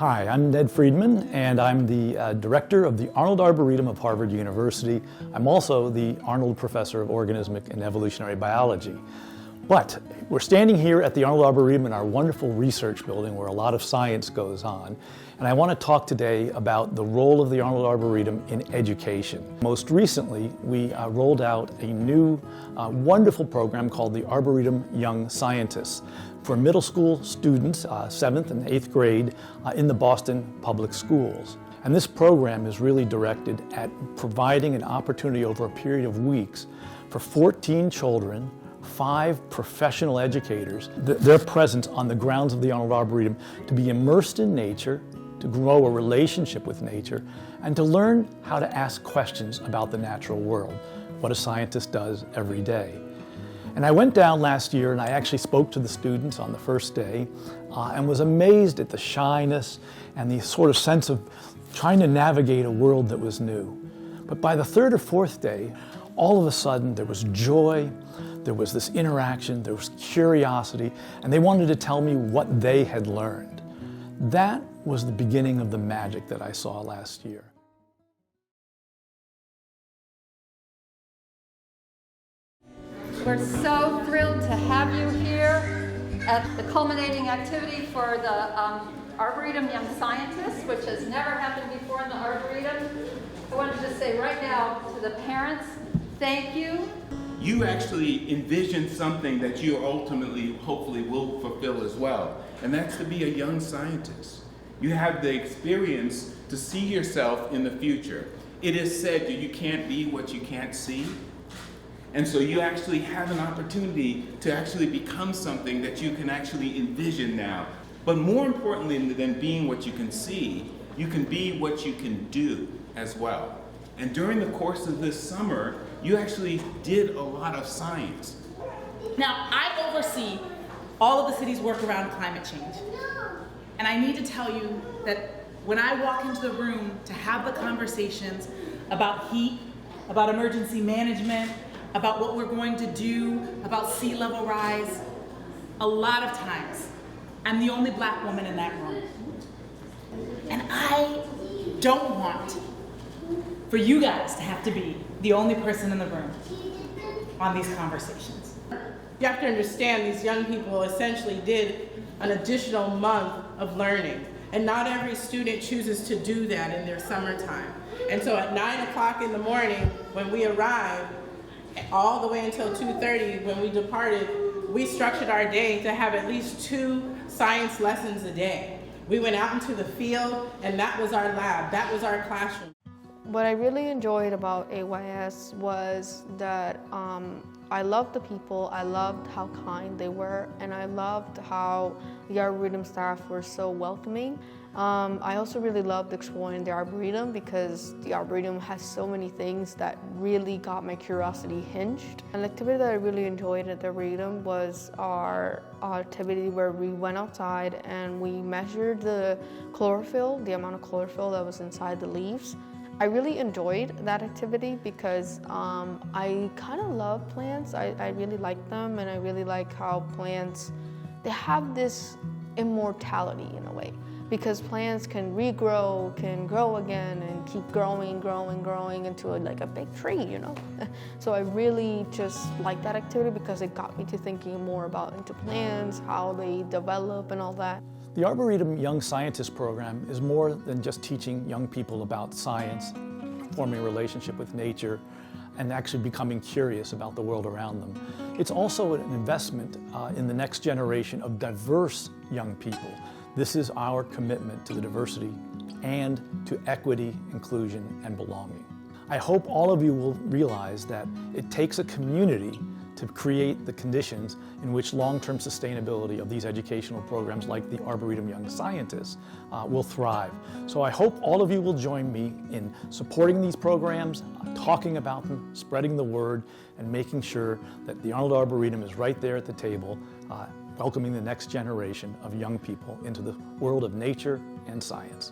Hi, I'm Ned Friedman, and I'm the director of the Arnold Arboretum of Harvard University. I'm also the Arnold Professor of Organismic and Evolutionary Biology. But we're standing here at the Arnold Arboretum in our wonderful research building where a lot of science goes on. And I want to talk today about the role of the Arnold Arboretum in education. Most recently, we rolled out a new wonderful program called the Arboretum Young Scientists for middle school students, 7th and 8th grade, in the Boston Public Schools. And this program is really directed at providing an opportunity over a period of weeks for 14 children, 5 professional educators, their presence on the grounds of the Arnold Arboretum to be immersed in nature, to grow a relationship with nature, and to learn how to ask questions about the natural world, what a scientist does every day. And I went down last year and I actually spoke to the students on the first day and was amazed at the shyness and the sort of sense of trying to navigate a world that was new. But by the 3rd or 4th day, all of a sudden there was joy, there was this interaction, there was curiosity, and they wanted to tell me what they had learned. That was the beginning of the magic that I saw last year. We're so thrilled to have you here at the culminating activity for the Arboretum Young Scientists, which has never happened before in the Arboretum. I wanted to say right now to the parents, thank you. You actually envision something that you ultimately, hopefully, will fulfill as well, and that's to be a young scientist. You have the experience to see yourself in the future. It is said that you can't be what you can't see, and so you actually have an opportunity to actually become something that you can actually envision now. But more importantly than being what you can see, you can be what you can do as well. And during the course of this summer, you actually did a lot of science. Now, I oversee all of the city's work around climate change. And I need to tell you that when I walk into the room to have the conversations about heat, about emergency management, about what we're going to do, about sea level rise, a lot of times, I'm the only Black woman in that room. And I don't want for you guys to have to be the only person in the room on these conversations. You have to understand these young people essentially did an additional month of learning, and not every student chooses to do that in their summertime. And so at 9 o'clock in the morning when we arrived, all the way until 2:30 when we departed, we structured our day to have at least 2 science lessons a day. We went out into the field, and that was our lab, that was our classroom. What I really enjoyed about AYS was that I loved the people, I loved how kind they were, and I loved how the Arboretum staff were so welcoming. I also really loved exploring the Arboretum because the Arboretum has so many things that really got my curiosity hinged. An activity that I really enjoyed at the Arboretum was our activity where we went outside and we measured the chlorophyll, the amount of chlorophyll that was inside the leaves. I really enjoyed that activity because I kind of love plants. I really like them, and I really like how plants, they have this immortality in a way, because plants can regrow, can grow again, and keep growing into like a big tree, you know? So I really just like that activity because it got me to thinking more into plants, how they develop and all that. The Arboretum Young Scientist program is more than just teaching young people about science, forming a relationship with nature, and actually becoming curious about the world around them. It's also an investment in the next generation of diverse young people. This is our commitment to the diversity and to equity, inclusion, and belonging. I hope all of you will realize that it takes a community to create the conditions in which long-term sustainability of these educational programs like the Arboretum Young Scientists will thrive. So I hope all of you will join me in supporting these programs, talking about them, spreading the word, and making sure that the Arnold Arboretum is right there at the table, welcoming the next generation of young people into the world of nature and science.